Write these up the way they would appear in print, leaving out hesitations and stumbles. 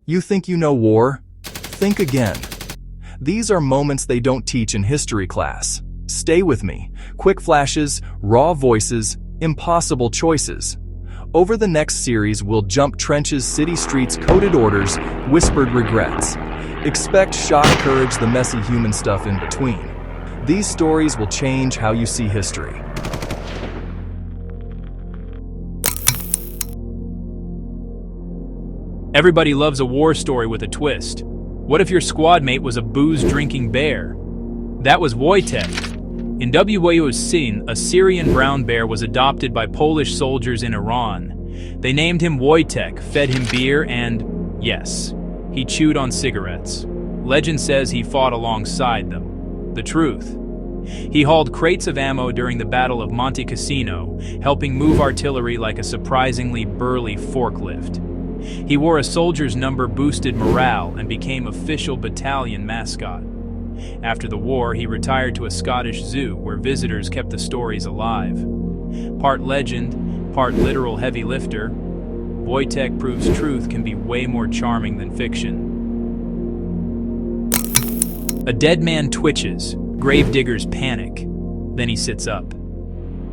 You think you know war? Think again. These are moments they don't teach in history class. Stay with me. Quick flashes, raw voices, impossible choices. Over the next series, we'll jump trenches, city streets, coded orders, whispered regrets. Expect shock, courage, the messy human stuff in between. These stories will change how you see history. Everybody loves a war story with a twist. What if your squad mate was a booze-drinking bear? That was Wojtek. In WWII, a Syrian brown bear was adopted by Polish soldiers in Iran. They named him Wojtek, fed him beer, and, yes, he chewed on cigarettes. Legend says he fought alongside them. The truth: he hauled crates of ammo during the Battle of Monte Cassino, helping move artillery like a surprisingly burly forklift. He wore a soldier's number, boosted morale, and became official battalion mascot. After the war, he retired to a Scottish zoo where visitors kept the stories alive. Part legend, part literal heavy lifter, Wojtek proves truth can be way more charming than fiction. A dead man twitches, gravediggers panic, then he sits up.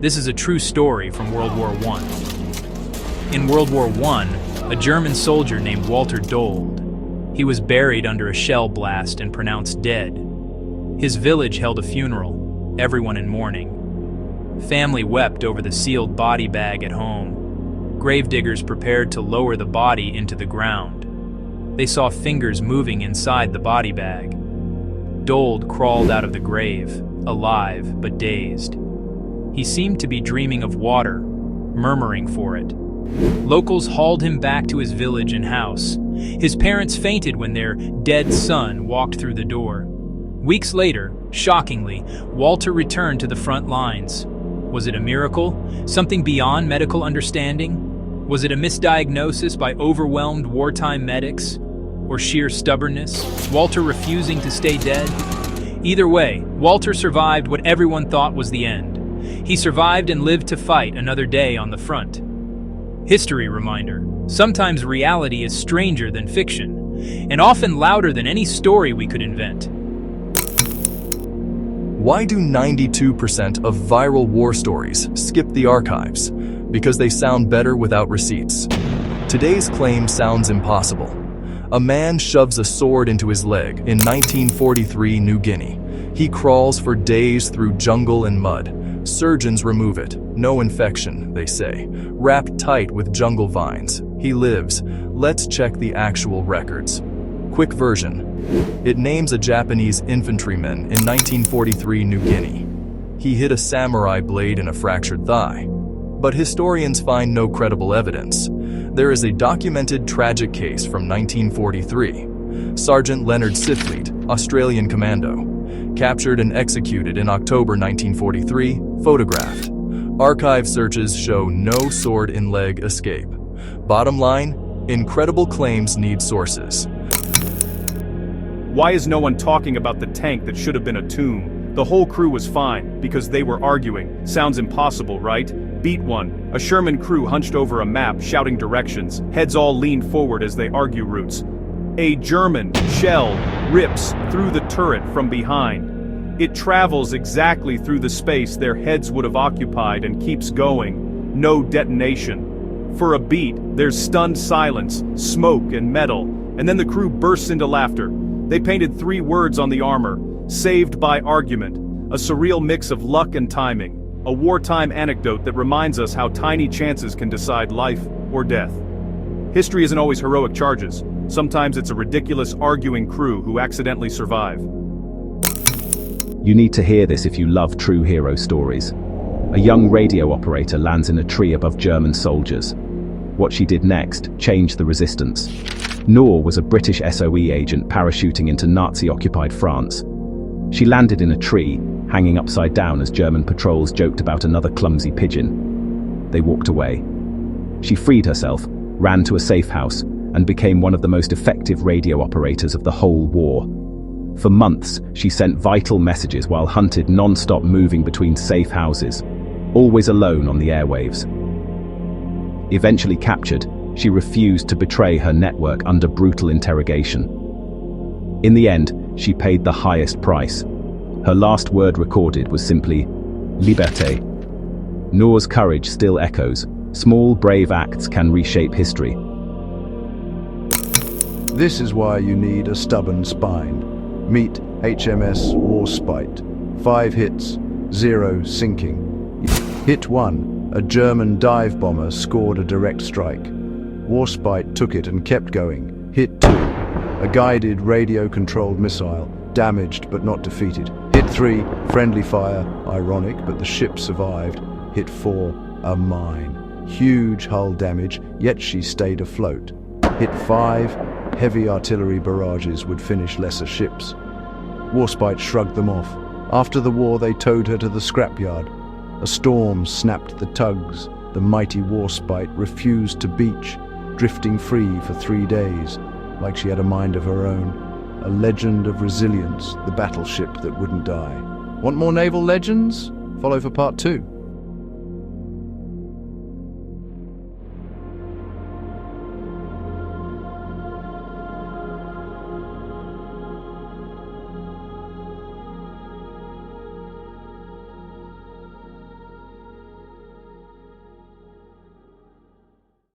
This is a true story from World War I. In World War I, a German soldier named Walter Dold. He was buried under a shell blast and pronounced dead. His village held a funeral, everyone in mourning. Family wept over the sealed body bag at home. Gravediggers prepared to lower the body into the ground. They saw fingers moving inside the body bag. Dold crawled out of the grave, alive but dazed. He seemed to be dreaming of water, murmuring for it. Locals hauled him back to his village and house. His parents fainted when their dead son walked through the door. Weeks later, shockingly, Walter returned to the front lines. Was it a miracle? Something beyond medical understanding? Was it a misdiagnosis by overwhelmed wartime medics? Or sheer stubbornness? Walter refusing to stay dead? Either way, Walter survived what everyone thought was the end. He survived and lived to fight another day on the front. History reminder: sometimes reality is stranger than fiction, and often louder than any story we could invent. Why do 92% of viral war stories skip the archives? Because they sound better without receipts. Today's claim sounds impossible. A man shoves a sword into his leg in 1943 New Guinea. He crawls for days through jungle and mud. Surgeons remove it. No infection, they say. Wrapped tight with jungle vines. He lives. Let's check the actual records. Quick version. It names a Japanese infantryman in 1943 New Guinea. He hit a samurai blade in a fractured thigh. But historians find no credible evidence. There is a documented tragic case from 1943. Sergeant Leonard Siflete, Australian commando. Captured and executed in October 1943, photographed. Archive searches show no sword in leg escape. Bottom line, incredible claims need sources. Why is no one talking about the tank that should have been a tomb? The whole crew was fine, because they were arguing. Sounds impossible, right? Beat 1. A Sherman crew hunched over a map, shouting directions. Heads all leaned forward as they argue routes. A German shell rips through the turret from behind. It travels exactly through the space their heads would have occupied and keeps going. No detonation. For a beat, there's stunned silence, smoke and metal, and then the crew bursts into laughter. They painted 3 words on the armor: saved by argument, a surreal mix of luck and timing, a wartime anecdote that reminds us how tiny chances can decide life or death. History isn't always heroic charges. Sometimes it's a ridiculous arguing crew who accidentally survive. You need to hear this if you love true hero stories. A young radio operator lands in a tree above German soldiers. What she did next changed the resistance. Noor was a British SOE agent parachuting into Nazi-occupied France. She landed in a tree, hanging upside down as German patrols joked about another clumsy pigeon. They walked away. She freed herself, ran to a safe house, and became one of the most effective radio operators of the whole war. For months, she sent vital messages while hunted non-stop, moving between safe houses, always alone on the airwaves. Eventually captured, She refused to betray her network under brutal interrogation. In the end, she paid the highest price. Her last word recorded was simply, "Liberté." Noor's courage still echoes. Small, brave acts can reshape history. This is why you need a stubborn spine. Meet HMS Warspite. 5 hits, 0 sinking. Hit 1, a German dive bomber scored a direct strike. Warspite took it and kept going. Hit 2, a guided radio-controlled missile, damaged but not defeated. Hit 3, friendly fire, ironic, but the ship survived. Hit 4, a mine. Huge hull damage, yet she stayed afloat. Hit 5, heavy artillery barrages would finish lesser ships. Warspite shrugged them off. After the war, they towed her to the scrapyard. A storm snapped the tugs. The mighty Warspite refused to beach, drifting free for 3 days, like she had a mind of her own. A legend of resilience, the battleship that wouldn't die. Want more naval legends? Follow for part 2.